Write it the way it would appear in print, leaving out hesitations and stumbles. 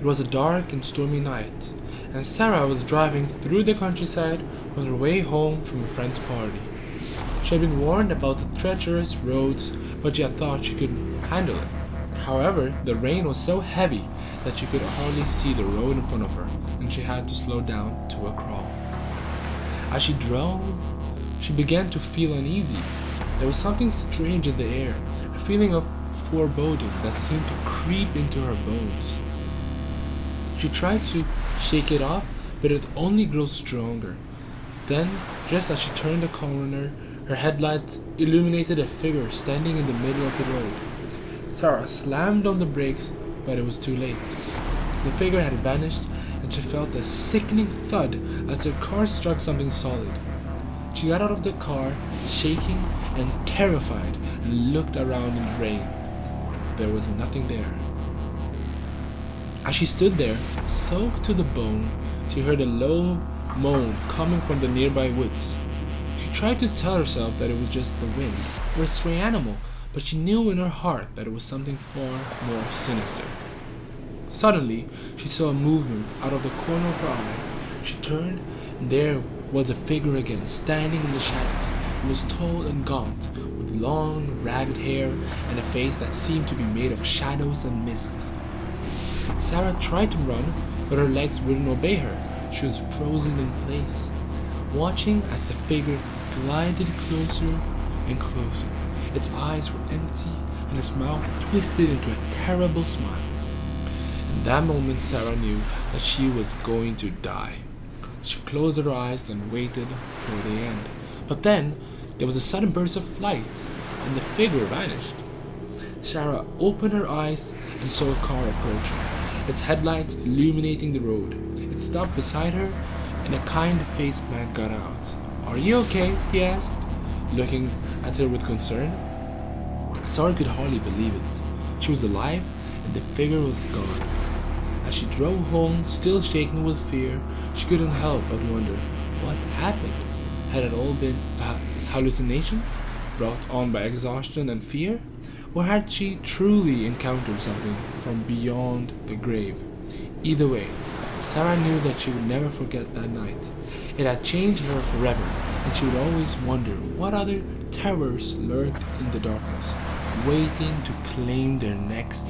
It was a dark and stormy night, and Sarah was driving through the countryside on her way home from a friend's party. She had been warned about the treacherous roads, but she had thought she could handle it. However, the rain was so heavy that she could hardly see the road in front of her, and she had to slow down to a crawl. As she drove, she began to feel uneasy. There was something strange in the air, a feeling of foreboding that seemed to creep into her bones. She tried to shake it off, but it only grew stronger. Then, just as she turned the corner, her headlights illuminated a figure standing in the middle of the road. Sarah slammed on the brakes, but it was too late. The figure had vanished, and she felt a sickening thud as her car struck something solid. She got out of the car, shaking and terrified, and looked around in the rain. There was nothing there. As she stood there, soaked to the bone, she heard a low moan coming from the nearby woods. She tried to tell herself that it was just the wind or a stray animal, but she knew in her heart that it was something far more sinister. Suddenly, she saw a movement out of the corner of her eye. She turned, and there was a figure again, standing in the shadows. It was tall and gaunt, with long, ragged hair and a face that seemed to be made of shadows and mist. Sarah tried to run, but her legs wouldn't obey her. She was frozen in place, watching as the figure glided closer and closer. Its eyes were empty, and its mouth twisted into a terrible smile. In that moment, Sarah knew that she was going to die. She closed her eyes and waited for the end. But then, there was a sudden burst of light, and the figure vanished. Sarah opened her eyes and saw a car approaching, its headlights illuminating the road. It stopped beside her, and a kind-faced man got out. "Are you okay?" he asked, looking at her with concern. Sarah could hardly believe it. She was alive, and the figure was gone. As she drove home, still shaking with fear, she couldn't help but wonder what happened. Had it all been a hallucination, brought on by exhaustion and fear? Or had she truly encountered something from beyond the grave? Either way, Sarah knew that she would never forget that night. It had changed her forever, and she would always wonder what other terrors lurked in the darkness, waiting to claim their next